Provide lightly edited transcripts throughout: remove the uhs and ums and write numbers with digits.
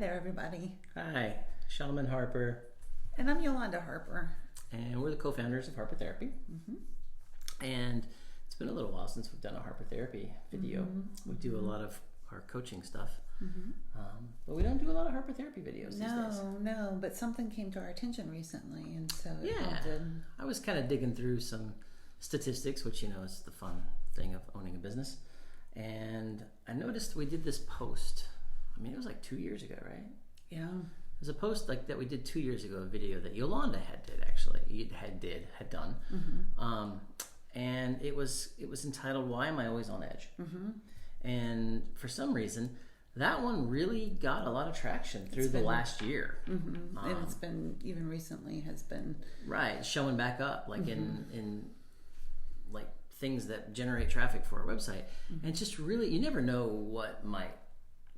there, everybody. Hi, Shaman Harper, And I'm Yolanda Harper. and we're the co-founders of Harper Therapy. And it's been a little while since we've done a Harper Therapy video. We do a lot of our coaching stuff, but we don't do a lot of Harper Therapy videos these days. No, but something came to our attention recently, and so it Yeah, prompted. I was kind of digging through some statistics, which is the fun thing of owning a business, and I noticed we did this post. I mean, it was like 2 years ago, right? Yeah. There's a post like that we did 2 years ago, a video that Yolanda had done, and it was entitled "Why Am I Always on Edge?" And for some reason, that one really got a lot of traction through the last year. And it's been, even recently, has been. Right, showing back up like in like things that generate traffic for our website, and just really, you never know what might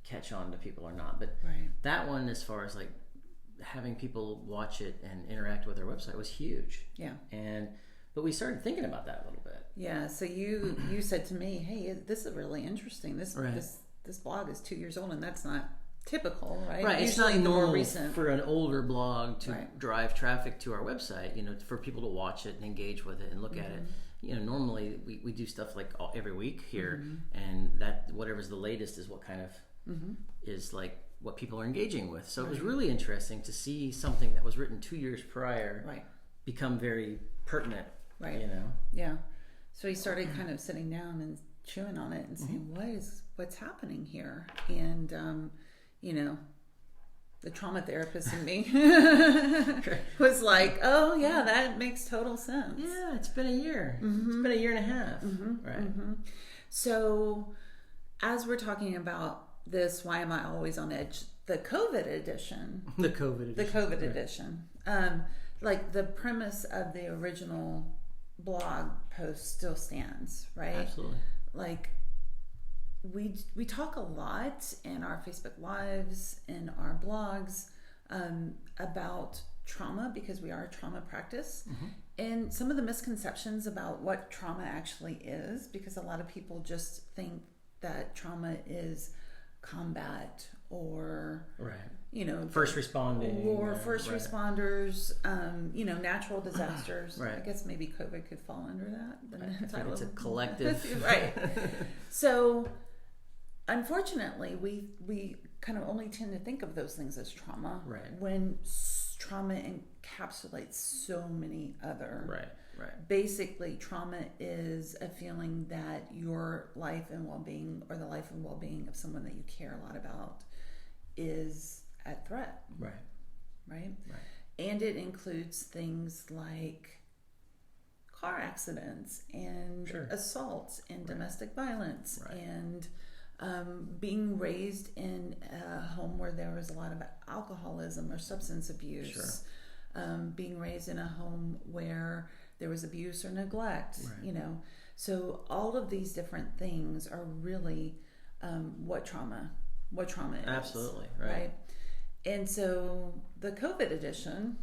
catch on to people or not, but that one, as far as like having people watch it and interact with our website, was huge. But we started thinking about that a little bit. Yeah, so you said to me, hey, this is really interesting. This blog is 2 years old, and that's not typical, right? Right, it's Usually not normal recent. for an older blog to drive traffic to our website, for people to watch it and engage with it and look at it. Normally we do stuff like every week here, and that whatever's the latest is what kind of is like what people are engaging with. So it was really interesting to see something that was written 2 years prior become very pertinent. Yeah. So he started kind of sitting down and chewing on it and saying, what's happening here? And the trauma therapist in me was like, oh yeah, that makes total sense. Yeah, it's been a year. It's been a year and a half. Right. So as we're talking about this, why am I always on edge? The COVID edition. Like the premise of the original blog post still stands, right? Absolutely. Like we talk a lot in our Facebook Lives, in our blogs, about trauma, because we are a trauma practice, and some of the misconceptions about what trauma actually is, because a lot of people just think that trauma is combat or first responding or first responders, natural disasters. I guess maybe COVID could fall under that. I think it's a collective. Right. So unfortunately, we kind of only tend to think of those things as trauma, when trauma encapsulates so many other. Basically, trauma is a feeling that your life and well-being, or the life and well-being of someone that you care a lot about, is at threat. Right. And it includes things like car accidents and assaults and domestic violence and being raised in a home where there was a lot of alcoholism or substance abuse, being raised in a home where there was abuse or neglect, So all of these different things are really what trauma is. Absolutely, right? And so the COVID edition,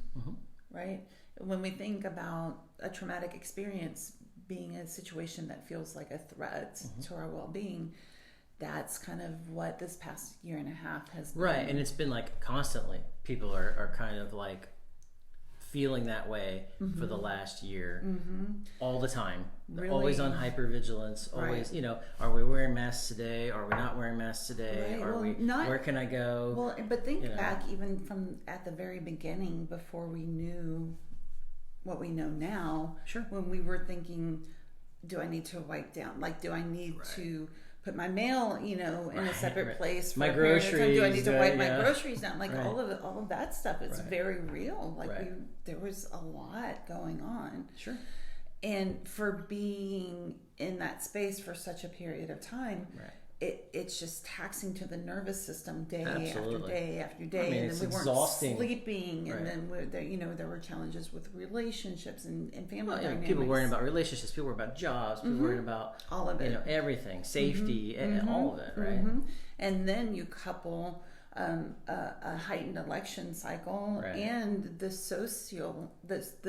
right? When we think about a traumatic experience being a situation that feels like a threat to our well-being, that's kind of what this past year and a half has been. Right, and it's been like constantly. People are kind of like feeling that way for the last year, all the time. Really? Always on hypervigilance. Always, are we wearing masks today? Are we not wearing masks today? Where can I go? Well, but think back even from at the very beginning, before we knew what we know now. When we were thinking, do I need to wipe down? Like, do I need to put my mail, in a separate place for my groceries? Do I need to wipe my groceries down? Like all of that stuff is very real. Like there was a lot going on. And for being in that space for such a period of time, it's just taxing to the nervous system day after day after day. I mean, and then we exhausting. weren't sleeping, and then there were challenges with relationships and family dynamics. People worrying about relationships, people worrying about jobs, people worrying about all of it, everything, safety, and all of it, right? And then you couple a heightened election cycle and the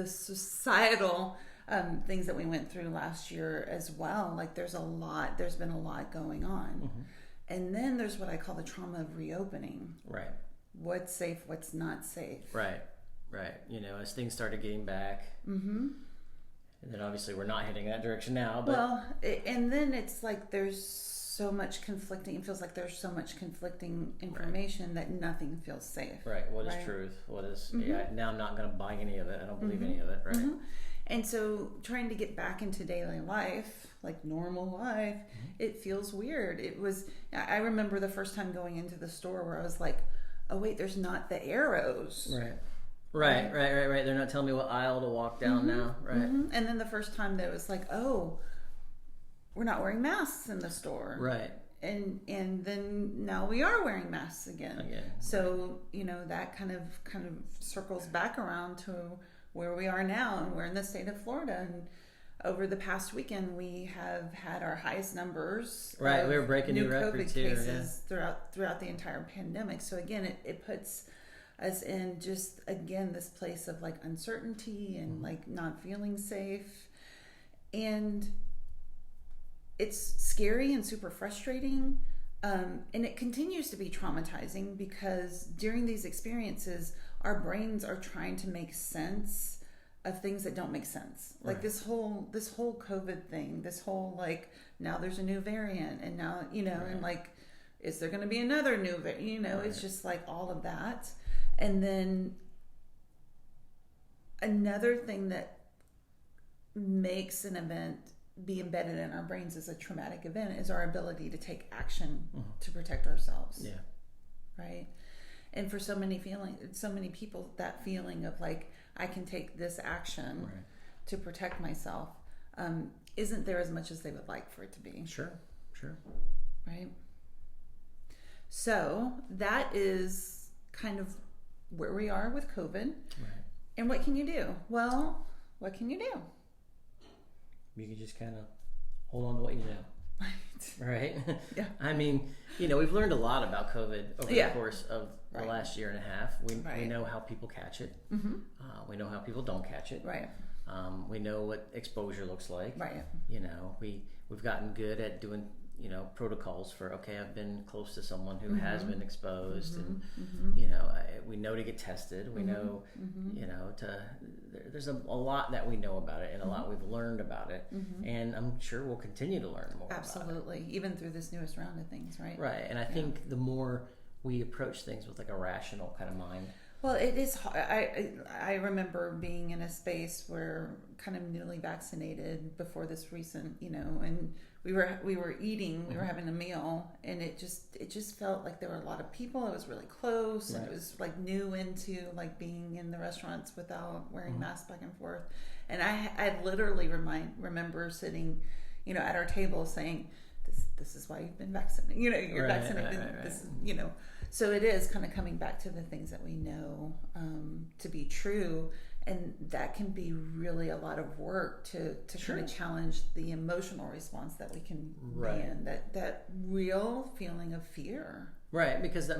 societal things that we went through last year as well. Like there's been a lot going on. And then there's what I call the trauma of reopening. what's safe, what's not safe. Right. As things started getting back, and then obviously we're not heading that direction now. But and then it's like there's so much conflicting. It feels like there's so much conflicting information that nothing feels safe. Right. What is truth? What is? Yeah. Now I'm not going to buy any of it. I don't believe any of it. Right. And so trying to get back into daily life, like normal life, it feels weird. I remember the first time going into the store where I was like, oh wait, there's not the arrows. Right. They're not telling me what aisle to walk down now. Right. And then the first time that it was like, oh, we're not wearing masks in the store. Right. And then now we are wearing masks again. So, that kind of circles back around to where we are now, and we're in the state of Florida. And over the past weekend, we have had our highest numbers. Right, we were breaking new records COVID cases throughout the entire pandemic. So again, it puts us in just, again, this place of like uncertainty and like not feeling safe. And it's scary and super frustrating. And it continues to be traumatizing because during these experiences, our brains are trying to make sense of things that don't make sense. Like this whole COVID thing, this whole like, now there's a new variant, and now, and like, is there going to be another new variant? It's just like all of that. And then another thing that makes an event be embedded in our brains as a traumatic event is our ability to take action to protect ourselves. Yeah. Right. And for so many people, that feeling of like, I can take this action to protect myself isn't there as much as they would like for it to be. Sure. Right. So that is kind of where we are with COVID. Right. And what can you do? Well, what can you do? You can just kind of hold on to what you know. Right? Yeah. I mean, we've learned a lot about COVID over the course of the last year and a half. We know how people catch it. We know how people don't catch it. Right. We know what exposure looks like. Right. We've gotten good at doing, protocols for, okay, I've been close to someone who has been exposed, and, we know to get tested. We know, there's a lot that we know about it, and a lot we've learned about it. And I'm sure we'll continue to learn more. Absolutely. About it. Even through this newest round of things, right? Right. And I think the more we approach things with like a rational kind of mind. Well, it is. I remember being in a space where kind of newly vaccinated before this recent, and we were eating, we were having a meal, and it just felt like there were a lot of people. It was really close, and it was like new into like being in the restaurants without wearing masks back and forth. And I literally remember sitting, at our table saying, "This is why you've been vaccinated. You're vaccinated. Right. This is, So it is kind of coming back to the things that we know to be true, and that can be really a lot of work to kind of challenge the emotional response that we can be in, that real feeling of fear. Right, because that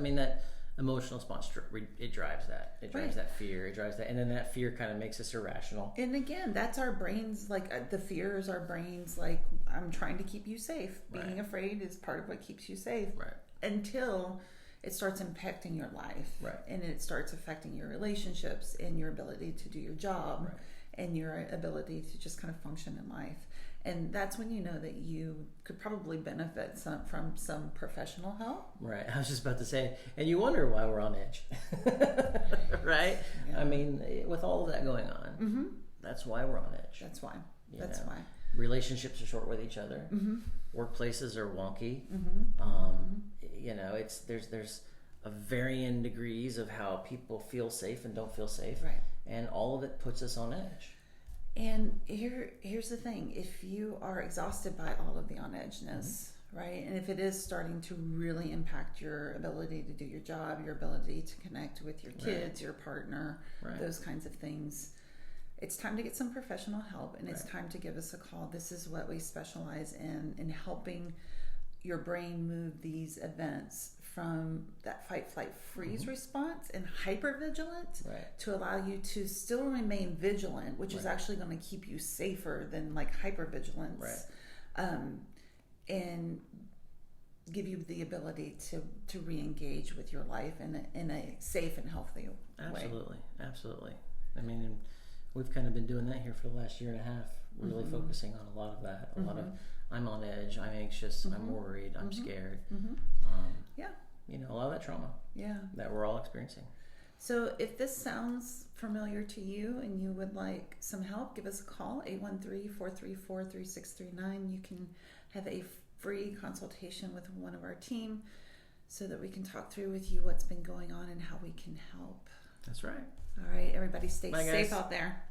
emotional response, it drives that. It drives that fear. It drives that, and then that fear kind of makes us irrational. And again, that's our brains. Like the fear is our brains. Like, I'm trying to keep you safe. Being afraid is part of what keeps you safe. Right. Until it starts impacting your life, and it starts affecting your relationships and your ability to do your job, and your ability to just kind of function in life. And that's when you know that you could probably benefit from some professional help. Right. I was just about to say, and you wonder why we're on edge, right? Yeah. I mean, with all of that going on, that's why we're on edge. That's why. Why. Relationships are short with each other. Workplaces are wonky. There's a varying degrees of how people feel safe and don't feel safe. Right. And all of it puts us on edge. And here's the thing: if you are exhausted by all of the on edgeness, right, and if it is starting to really impact your ability to do your job, your ability to connect with your kids, your partner, those kinds of things, it's time to get some professional help, and it's time to give us a call. This is what we specialize in helping your brain move these events from that fight, flight, freeze response and hypervigilance to allow you to still remain vigilant, which is actually going to keep you safer than like hypervigilance. And give you the ability to re-engage with your life in a safe and healthy way. Absolutely. I mean, and we've kind of been doing that here for the last year and a half, really focusing on a lot of that. A lot of, I'm on edge, I'm anxious, I'm worried, I'm scared. A lot of that trauma that we're all experiencing. So if this sounds familiar to you and you would like some help, give us a call, 813-434-3639. You can have a free consultation with one of our team so that we can talk through with you what's been going on and how we can help. That's right. All right, everybody stay safe out there.